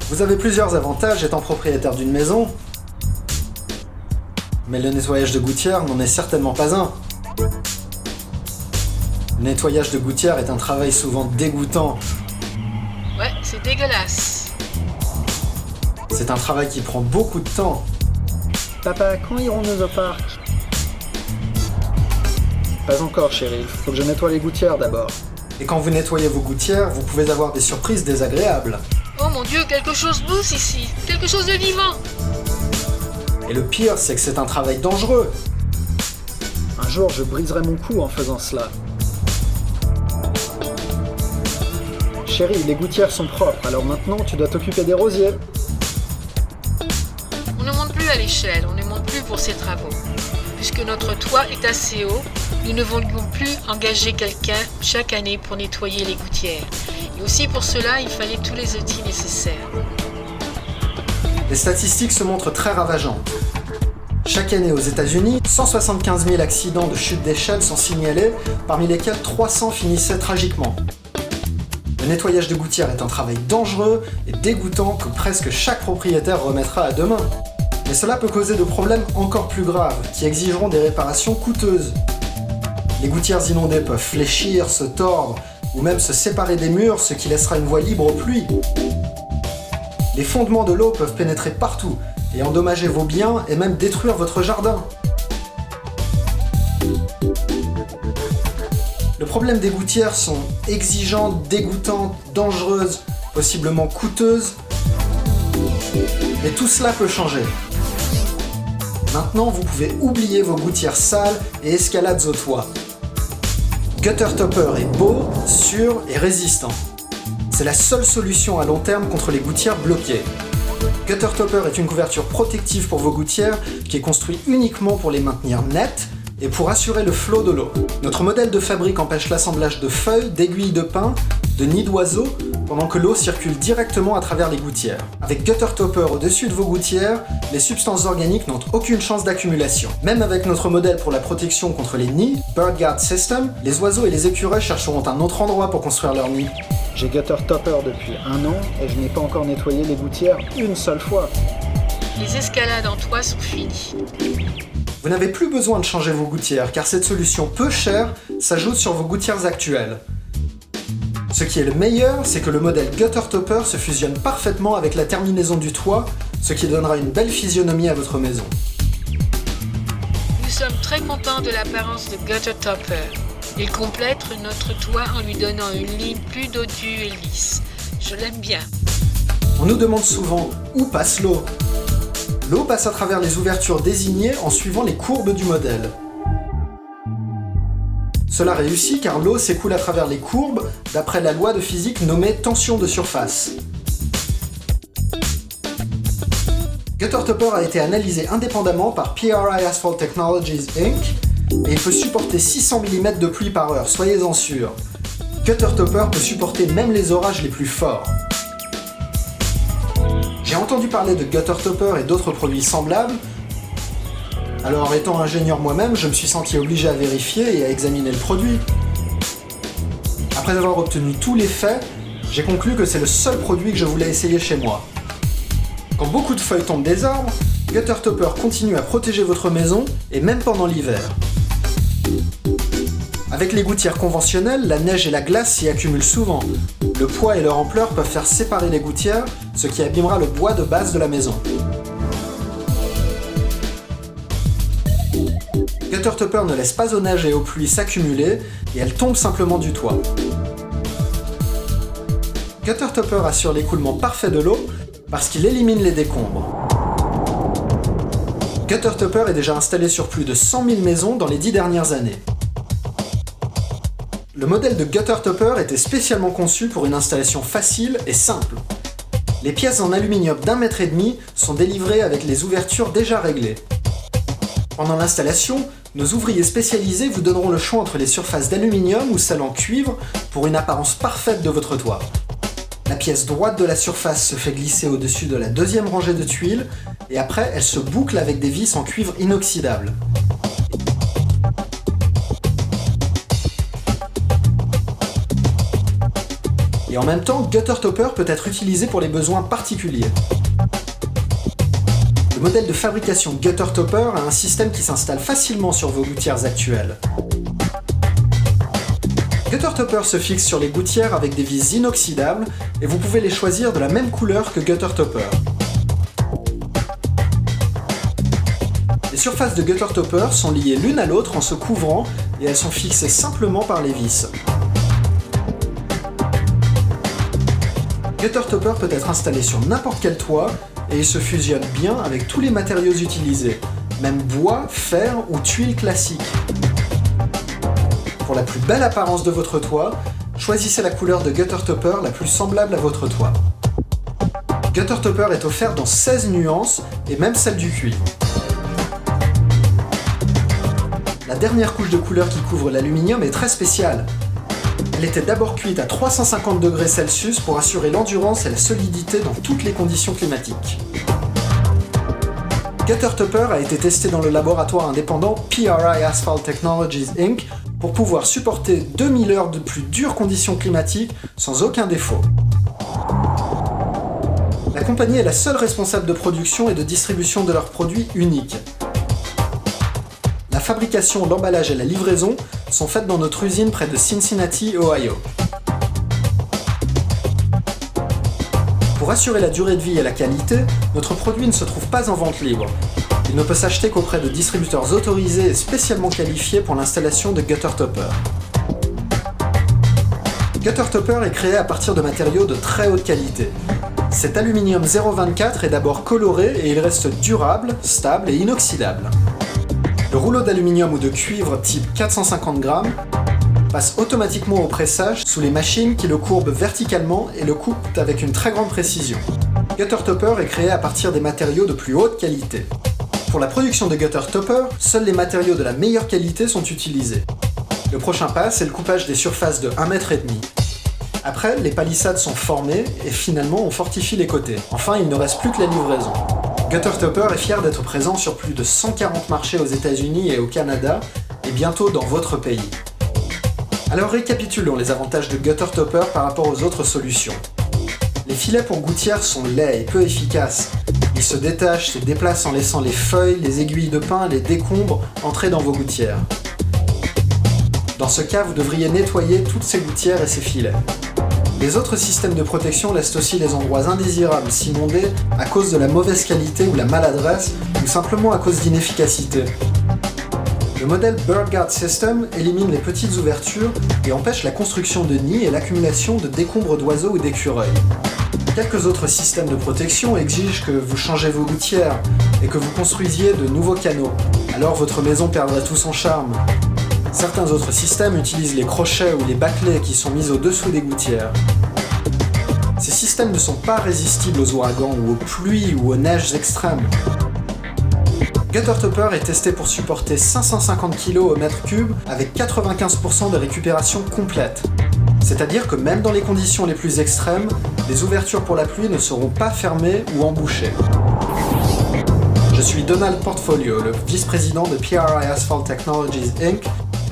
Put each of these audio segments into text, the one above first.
Vous avez plusieurs avantages étant propriétaire d'une maison, mais le nettoyage de gouttière n'en est certainement pas un. Le nettoyage de gouttière est un travail souvent dégoûtant. Ouais, c'est dégueulasse. C'est un travail qui prend beaucoup de temps. Papa, quand irons-nous au parc? Pas encore, chérie. Faut que je nettoie les gouttières d'abord. Et quand vous nettoyez vos gouttières, vous pouvez avoir des surprises désagréables. Oh mon Dieu, quelque chose bouge ici. Quelque chose de vivant. Et le pire, c'est que c'est un travail dangereux. Un jour, je briserai mon cou en faisant cela. Chérie, les gouttières sont propres, alors maintenant tu dois t'occuper des rosiers. On ne monte plus à l'échelle, on ne monte plus pour ces travaux. Puisque notre toit est assez haut, nous ne voulions plus engager quelqu'un chaque année pour nettoyer les gouttières. Et aussi pour cela, il fallait tous les outils nécessaires. Les statistiques se montrent très ravageantes. Chaque année aux États-Unis, 175 000 accidents de chute d'échelle sont signalés, parmi lesquels 300 finissaient tragiquement. Le nettoyage de gouttières est un travail dangereux et dégoûtant que presque chaque propriétaire remettra à demain. Mais cela peut causer de problèmes encore plus graves, qui exigeront des réparations coûteuses. Les gouttières inondées peuvent fléchir, se tordre, ou même se séparer des murs, ce qui laissera une voie libre aux pluies. Les fondements de l'eau peuvent pénétrer partout et endommager vos biens et même détruire votre jardin. Le problème des gouttières sont exigeantes, dégoûtantes, dangereuses, possiblement coûteuses. Mais tout cela peut changer. Maintenant, vous pouvez oublier vos gouttières sales et escalades au toit. Gutter Topper est beau, sûr et résistant. C'est la seule solution à long terme contre les gouttières bloquées. Gutter Topper est une couverture protective pour vos gouttières qui est construite uniquement pour les maintenir nettes et pour assurer le flot de l'eau. Notre modèle de fabrique empêche l'assemblage de feuilles, d'aiguilles de pin, de nids d'oiseaux, pendant que l'eau circule directement à travers les gouttières. Avec Gutter Topper au-dessus de vos gouttières, les substances organiques n'ont aucune chance d'accumulation. Même avec notre modèle pour la protection contre les nids, Bird Guard System, les oiseaux et les écureuils chercheront un autre endroit pour construire leur nid. J'ai Gutter Topper depuis 1 an et je n'ai pas encore nettoyé les gouttières une seule fois. Les escalades en toit sont finies. Vous n'avez plus besoin de changer vos gouttières car cette solution peu chère s'ajoute sur vos gouttières actuelles. Ce qui est le meilleur, c'est que le modèle Gutter Topper se fusionne parfaitement avec la terminaison du toit, ce qui donnera une belle physionomie à votre maison. Nous sommes très contents de l'apparence de Gutter Topper. Il complète notre toit en lui donnant une ligne plus dodue et lisse. Je l'aime bien. On nous demande souvent où passe l'eau. L'eau passe à travers les ouvertures désignées en suivant les courbes du modèle. Cela réussit car l'eau s'écoule à travers les courbes d'après la loi de physique nommée tension de surface. Gutter Topper a été analysé indépendamment par PRI Asphalt Technologies Inc. et il peut supporter 600 mm de pluie par heure, soyez-en sûrs. Gutter Topper peut supporter même les orages les plus forts. J'ai entendu parler de Gutter Topper et d'autres produits semblables. Alors, étant ingénieur moi-même, je me suis senti obligé à vérifier et à examiner le produit. Après avoir obtenu tous les faits, j'ai conclu que c'est le seul produit que je voulais essayer chez moi. Quand beaucoup de feuilles tombent des arbres, Gutter Topper continue à protéger votre maison, et même pendant l'hiver. Avec les gouttières conventionnelles, la neige et la glace s'y accumulent souvent. Le poids et leur ampleur peuvent faire séparer les gouttières, ce qui abîmera le bois de base de la maison. Gutter Topper ne laisse pas aux neiges et aux pluies s'accumuler et elle tombe simplement du toit. Gutter Topper assure l'écoulement parfait de l'eau parce qu'il élimine les décombres. Gutter Topper est déjà installé sur plus de 100 000 maisons dans les 10 dernières années. Le modèle de Gutter Topper était spécialement conçu pour une installation facile et simple. Les pièces en aluminium d'1,5 mètre sont délivrées avec les ouvertures déjà réglées. Pendant l'installation, nos ouvriers spécialisés vous donneront le choix entre les surfaces d'aluminium ou celles en cuivre pour une apparence parfaite de votre toit. La pièce droite de la surface se fait glisser au-dessus de la deuxième rangée de tuiles et après elle se boucle avec des vis en cuivre inoxydable. Et en même temps, Gutter Topper peut être utilisé pour les besoins particuliers. Le modèle de fabrication Gutter Topper a un système qui s'installe facilement sur vos gouttières actuelles. Gutter Topper se fixe sur les gouttières avec des vis inoxydables et vous pouvez les choisir de la même couleur que Gutter Topper. Les surfaces de Gutter Topper sont liées l'une à l'autre en se couvrant et elles sont fixées simplement par les vis. Gutter Topper peut être installé sur n'importe quel toit et il se fusionne bien avec tous les matériaux utilisés, même bois, fer ou tuiles classiques. Pour la plus belle apparence de votre toit, choisissez la couleur de Gutter Topper la plus semblable à votre toit. Gutter Topper est offert dans 16 nuances et même celle du cuivre. La dernière couche de couleur qui couvre l'aluminium est très spéciale. Elle était d'abord cuite à 350 degrés Celsius pour assurer l'endurance et la solidité dans toutes les conditions climatiques. Gutter Topper a été testé dans le laboratoire indépendant PRI Asphalt Technologies Inc. pour pouvoir supporter 2000 heures de plus dures conditions climatiques sans aucun défaut. La compagnie est la seule responsable de production et de distribution de leurs produits uniques. La fabrication, l'emballage et la livraison sont faites dans notre usine près de Cincinnati, Ohio. Pour assurer la durée de vie et la qualité, notre produit ne se trouve pas en vente libre. Il ne peut s'acheter qu'auprès de distributeurs autorisés et spécialement qualifiés pour l'installation de Gutter Topper. Gutter Topper est créé à partir de matériaux de très haute qualité. Cet aluminium 0,24 est d'abord coloré et il reste durable, stable et inoxydable. Le rouleau d'aluminium ou de cuivre type 450 grammes passe automatiquement au pressage sous les machines qui le courbent verticalement et le coupent avec une très grande précision. Gutter Topper est créé à partir des matériaux de plus haute qualité. Pour la production de Gutter Topper, seuls les matériaux de la meilleure qualité sont utilisés. Le prochain pas, c'est le coupage des surfaces de 1,5 m. Après, les palissades sont formées et finalement on fortifie les côtés. Enfin, il ne reste plus que la livraison. Gutter Topper est fier d'être présent sur plus de 140 marchés aux États-Unis et au Canada, et bientôt dans votre pays. Alors récapitulons les avantages de Gutter Topper par rapport aux autres solutions. Les filets pour gouttières sont laids et peu efficaces. Ils se détachent, se déplacent en laissant les feuilles, les aiguilles de pin et les décombres entrer dans vos gouttières. Dans ce cas, vous devriez nettoyer toutes ces gouttières et ces filets. Les autres systèmes de protection laissent aussi les endroits indésirables s'inonder à cause de la mauvaise qualité ou la maladresse, ou simplement à cause d'inefficacité. Le modèle Bird Guard System élimine les petites ouvertures et empêche la construction de nids et l'accumulation de décombres d'oiseaux ou d'écureuils. Quelques autres systèmes de protection exigent que vous changez vos gouttières et que vous construisiez de nouveaux canaux. Alors votre maison perdrait tout son charme. Certains autres systèmes utilisent les crochets ou les bâclets qui sont mis au-dessous des gouttières. Ces systèmes ne sont pas résistibles aux ouragans ou aux pluies ou aux neiges extrêmes. Gutter Topper est testé pour supporter 550 kg au mètre cube avec 95% de récupération complète. C'est-à-dire que même dans les conditions les plus extrêmes, les ouvertures pour la pluie ne seront pas fermées ou embouchées. Je suis Donald Portfolio, le vice-président de PRI Asphalt Technologies Inc.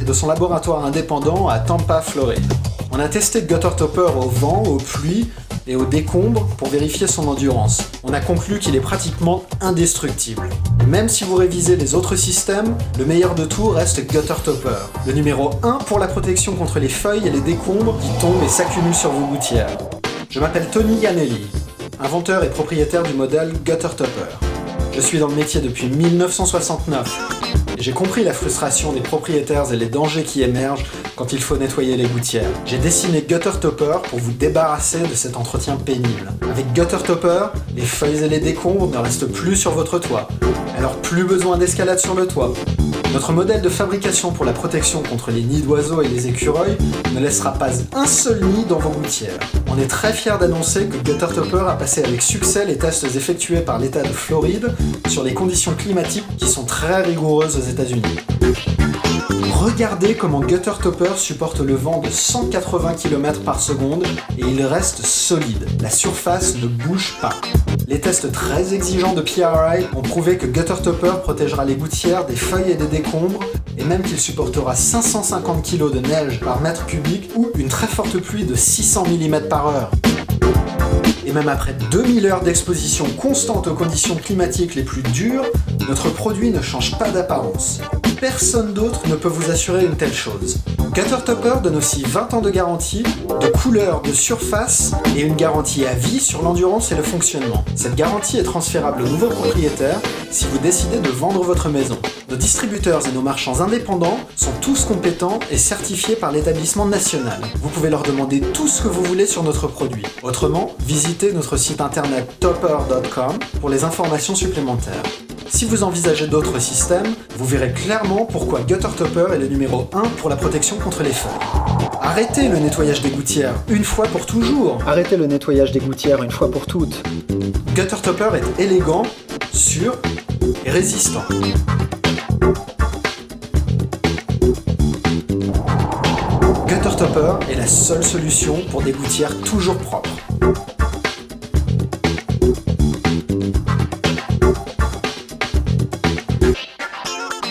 et de son laboratoire indépendant à Tampa, Floride. On a testé Gutter Topper au vent, aux pluies et aux décombres pour vérifier son endurance. On a conclu qu'il est pratiquement indestructible. Et même si vous révisez les autres systèmes, le meilleur de tout reste Gutter Topper. Le numéro 1 pour la protection contre les feuilles et les décombres qui tombent et s'accumulent sur vos gouttières. Je m'appelle Tony Ganelli, inventeur et propriétaire du modèle Gutter Topper. Je suis dans le métier depuis 1969. Et j'ai compris la frustration des propriétaires et les dangers qui émergent quand il faut nettoyer les gouttières. J'ai dessiné Gutter Topper pour vous débarrasser de cet entretien pénible. Avec Gutter Topper, les feuilles et les décombres ne restent plus sur votre toit. Alors plus besoin d'escalade sur le toit. Notre modèle de fabrication pour la protection contre les nids d'oiseaux et les écureuils ne laissera pas un seul nid dans vos gouttières. On est très fiers d'annoncer que Gutter Topper a passé avec succès les tests effectués par l'État de Floride sur les conditions climatiques qui sont très rigoureuses aux États-Unis. Regardez comment Gutter Topper supporte le vent de 180 km par seconde et il reste solide. La surface ne bouge pas. Les tests très exigeants de PRI ont prouvé que Gutter Topper protégera les gouttières des feuilles et des décombres et et même qu'il supportera 550 kg de neige par mètre cubique ou une très forte pluie de 600 mm par heure. Et même après 2000 heures d'exposition constante aux conditions climatiques les plus dures, notre produit ne change pas d'apparence. Personne d'autre ne peut vous assurer une telle chose. Gutter Topper donne aussi 20 ans de garantie, de couleur, de surface et une garantie à vie sur l'endurance et le fonctionnement. Cette garantie est transférable au nouveau propriétaire si vous décidez de vendre votre maison. Nos distributeurs et nos marchands indépendants sont tous compétents et certifiés par l'établissement national. Vous pouvez leur demander tout ce que vous voulez sur notre produit. Autrement, visitez notre site internet topper.com pour les informations supplémentaires. Si vous envisagez d'autres systèmes, vous verrez clairement pourquoi Gutter Topper est le numéro 1 pour la protection contre les feuilles. Arrêtez le nettoyage des gouttières, une fois pour toujours. Arrêtez le nettoyage des gouttières une fois pour toutes. Gutter Topper est élégant, sûr et résistant. Gutter Topper est la seule solution pour des gouttières toujours propres.